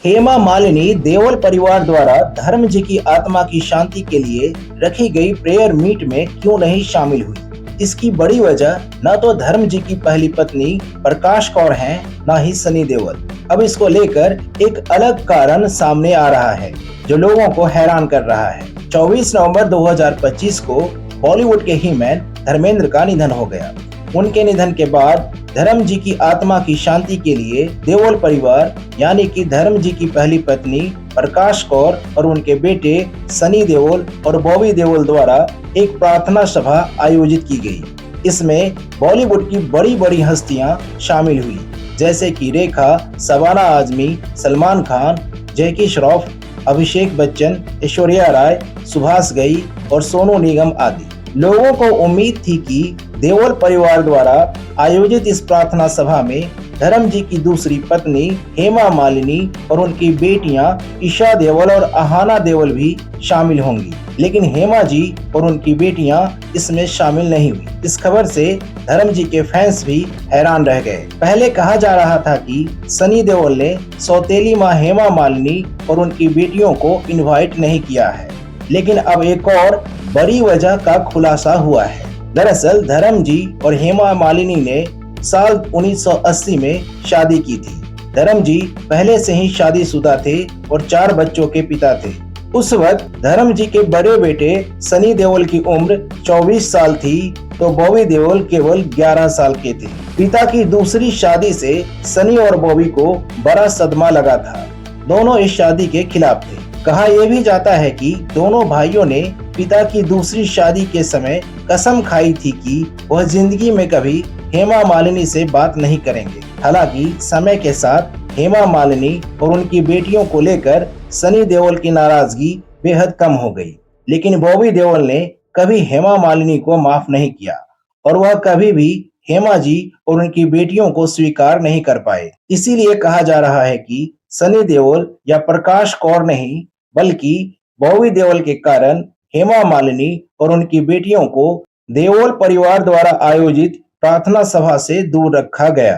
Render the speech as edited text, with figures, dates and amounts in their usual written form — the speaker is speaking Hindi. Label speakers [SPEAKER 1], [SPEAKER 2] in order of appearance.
[SPEAKER 1] हेमा मालिनी देओल परिवार द्वारा धर्म जी की आत्मा की शांति के लिए रखी गई प्रेयर मीट में क्यों नहीं शामिल हुई। इसकी बड़ी वजह न तो धर्म जी की पहली पत्नी प्रकाश कौर हैं, न ही सनी देओल। अब इसको लेकर एक अलग कारण सामने आ रहा है जो लोगों को हैरान कर रहा है। 24 नवंबर 2025 को बॉलीवुड के हीमैन धर्मेंद्र का निधन हो गया। उनके निधन के बाद धर्म जी की आत्मा की शांति के लिए देओल परिवार यानी कि धर्म जी की पहली पत्नी प्रकाश कौर और उनके बेटे सनी देओल और बॉबी देओल द्वारा एक प्रार्थना सभा आयोजित की गई। इसमें बॉलीवुड की बड़ी बड़ी हस्तियां शामिल हुई, जैसे कि रेखा, शबाना आजमी, सलमान खान, जैकी श्रॉफ, अभिषेक बच्चन, ऐश्वर्या राय, सुभाष घई और सोनू निगम आदि। लोगों को उम्मीद थी कि देओल परिवार द्वारा आयोजित इस प्रार्थना सभा में धर्म जी की दूसरी पत्नी हेमा मालिनी और उनकी बेटियां ईशा देओल और आहाना देओल भी शामिल होंगी, लेकिन हेमा जी और उनकी बेटियां इसमें शामिल नहीं हुई। इस खबर से धर्म जी के फैंस भी हैरान रह गए। पहले कहा जा रहा था कि सनी देओल ने सौतेली मां हेमा मालिनी और उनकी बेटियों को इनवाइट नहीं किया है, लेकिन अब एक और बड़ी वजह का खुलासा हुआ है। दरअसल धर्म जी और हेमा मालिनी ने साल 1980 में शादी की थी। धर्म जी पहले से ही शादीशुदा थे और 4 बच्चों के पिता थे। उस वक्त धर्म जी के बड़े बेटे सनी देओल की उम्र 24 साल थी तो बॉबी देओल केवल 11 साल के थे। पिता की दूसरी शादी से सनी और बॉबी को बड़ा सदमा लगा था। दोनों इस शादी के खिलाफ थे। कहा यह भी जाता है कि दोनों भाइयों ने पिता की दूसरी शादी के समय कसम खाई थी कि वह जिंदगी में कभी हेमा मालिनी से बात नहीं करेंगे। हालांकि समय के साथ हेमा मालिनी और उनकी बेटियों को लेकर सनी देओल की नाराजगी बेहद कम हो गई, लेकिन बॉबी देओल ने कभी हेमा मालिनी को माफ नहीं किया और वह कभी भी हेमा जी और उनकी बेटियों को स्वीकार नहीं कर पाए। इसीलिए कहा जा रहा है कि सनी देओल या प्रकाश कौर नहीं बल्कि बॉबी देओल के कारण हेमा मालिनी और उनकी बेटियों को देओल परिवार द्वारा आयोजित प्रार्थना सभा से दूर रखा गया।